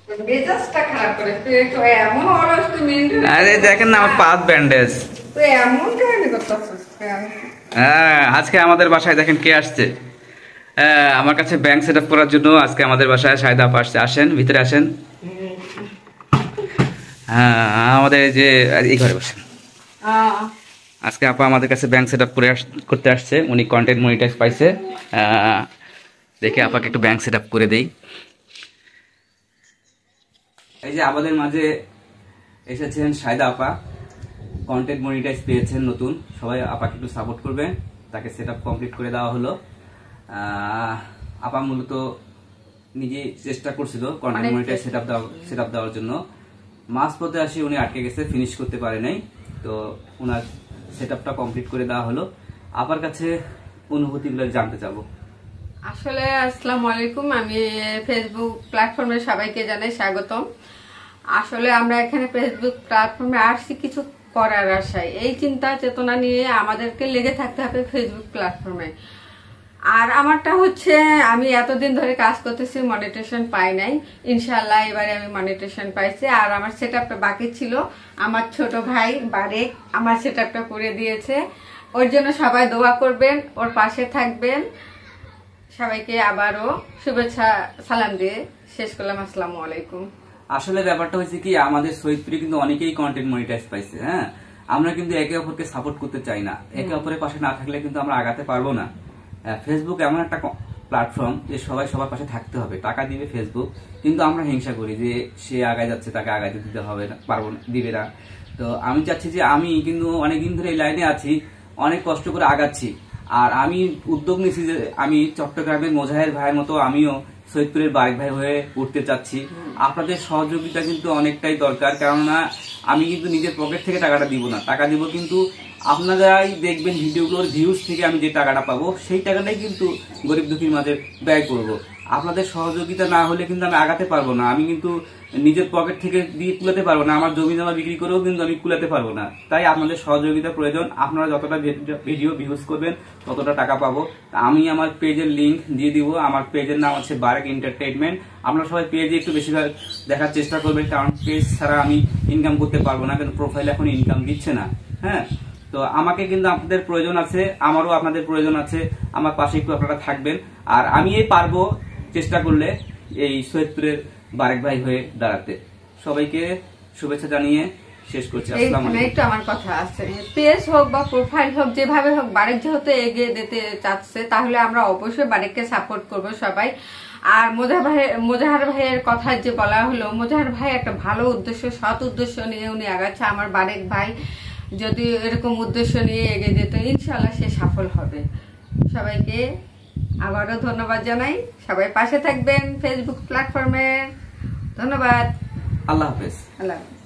মেজাজটা খারাপ করে তো এমন অলস তুমি আরে দেখেন না আমার পাত ব্যান্ডেজ তো এমন কাহিনী করতেছিস হ্যাঁ আজকে আমাদের বাসায় দেখেন কে আসছে আমার কাছে ব্যাংক সেট আপ করার জন্য আজকে আমাদের বাসায় শাহিদা আপা আসছে আসেন ভিতরে আসেন হ্যাঁ আমাদের যে এই ঘরে বসেন আজকে আপা আমাদের কাছে ব্যাংক সেট আপ করতে আসছে উনি কন্টেন্ট মনিটাইজ পাইছে দেখে আপাকে একটু ব্যাংক সেট আপ করে দেই এই যে আমাদের মাঝে এসেছেন শাহিদা আপা কন্টেন্ট মনিটাইজ পেয়েছেন নতুন সবাই আপাকে একটু সাপোর্ট করবেন তাকে সেট আপ কমপ্লিট করে দেওয়া হলো আপা মূলত নিজে চেষ্টা করছিল কন্টেন্ট মনিটাইজ সেট আপ দেওয়ার জন্য মাস পথে আসি উনি আটকে গেছে ফিনিশ করতে পারে নাই তো ওনার সেট আপটা কমপ্লিট করে দেওয়া হলো আপার কাছে অনুভূতিগুলো জানতে চাবো আসলে আসসালামু আলাইকুম আমি ফেসবুক প্ল্যাটফর্মে সবাইকে জানাই স্বাগতম আসলে আমরা এখানে ফেসবুক প্ল্যাটফর্মে আসছি কিছু করার আশায় এই চিন্তা চেতনা নিয়ে আমাদেরকে লেগে থাকতে হবে ফেসবুক প্ল্যাটফর্মে আর আমারটা হচ্ছে আমি এতদিন ধরে কাজ করতেছি মনিটাইজেশন পাই নাই ইনশাআল্লাহ এবারে আমি মনিটাইজেশন পাইছি আর আমার সেটআপটা বাকি ছিল আমার ছোট ভাই বারেক আমার সেটআপটা করে দিয়েছে ওর জন্য সবাই দোয়া করবেন ওর পাশে থাকবেন সবাইকে আবারও শুভেচ্ছা সালাম দিয়ে শেষ করলাম আসসালামু আলাইকুম আসলে ব্যাপারটা হচ্ছে কি আমাদের সৈয়দপুরে কিন্তু অনেকেই কন্টেন্ট মনিটাইজ পাইছে হ্যাঁ আমরা কিন্তু একে অপরকে সাপোর্ট করতে চাই না একে অপরের পাশে না থাকলে কিন্তু আমরা আগাতে পারবো না ফেসবুক এমন একটা প্ল্যাটফর্ম যে সবাই সবার পাশে থাকতে হবে টাকা দিবে ফেসবুক কিন্তু আমরা হিংসা করি যে সে আগায় যাচ্ছে তাকে আগাইতে দিতে হবে না পারবো না দিবে না তো আমি চাচ্ছি যে আমি কিন্তু অনেকদিন ধরে এই লাইনে আছি অনেক কষ্ট করে আগাচ্ছি আর আমি উদ্যোগ নিয়েছি যে আমি চট্টগ্রামের মোজাহের ভাইয়ের মতো আমিও সৈয়দপুরের বারেক ভাই হয়ে উঠতে চাচ্ছি আপনাদের সহযোগিতা কিন্তু অনেকটাই দরকার কেননা আমি কিন্তু নিজের পকেট থেকে টাকাটা দিব না টাকা দিব কিন্তু আপনারাই দেখবেন ভিডিওগুলোর ভিউজ থেকে আমি যে টাকাটা পাবো সেই টাকাটাই কিন্তু গরিব দুঃখীর মাঝে ব্যয় করব আপনাদের সহযোগিতা না হলে কিন্তু আমি আগাতে পারবো না আমি কিন্তু নিজের পকেট থেকে দিয়ে কুলাতে পারবো না আমার জমি জমা বিক্রি করেও কিন্তু আমি কুলাতে পারবো না তাই আপনাদের সহযোগিতা প্রয়োজন আপনারা যতটা ভিডিও ভিউজ করবেন ততটা টাকা পাবো আমি আমার পেজের লিংক দিয়ে দিব আমার পেজের নাম হচ্ছে বারেক এন্টারটেইনমেন্ট আপনারা সবাই পেজে একটু বেশি দেখার চেষ্টা করবেন কারণ পেজ ছাড়া আমি ইনকাম করতে পারবো না কিন্তু প্রোফাইল এখন ইনকাম দিচ্ছে না হ্যাঁ তো আমাকে কিন্তু আপনাদের প্রয়োজন আছে আমারও আপনাদের প্রয়োজন আছে আমার পাশে একটু আপনারা থাকবেন আর আমি পারবো চেষ্টা করলে এই সৈয়দপুরের বারেক ভাই হয়ে দাঁড়াতে সবাইকে শুভেচ্ছা জানিয়ে শেষ করছি আসসালামু আলাইকুম একটু আমার কথা আছে পেজ হোক বা প্রোফাইল হোক যেভাবে হোক বারেক যেহেতু এগিয়ে দিতে চাচ্ছে তাহলে আমরা অবশ্যই বারেককে সাপোর্ট করব সবাই আর মোজাহার ভাইয়ের কথা যে বলা হলো মোজাহার ভাই একটা ভালো উদ্দেশ্য সৎ উদ্দেশ্য নিয়ে উনি আগাচ্ছে আমার বারেক ভাই যদি এরকম উদ্দেশ্য নিয়ে এগিয়ে যেত ইনশাআল্লাহ সে সফল হবে সবাইকে আবারও ধন্যবাদ জানাই সবাই পাশে থাকবেন ফেসবুক প্ল্যাটফর্মে ধন্যবাদ আল্লাহ হাফেজ আল্লাহ হাফেজ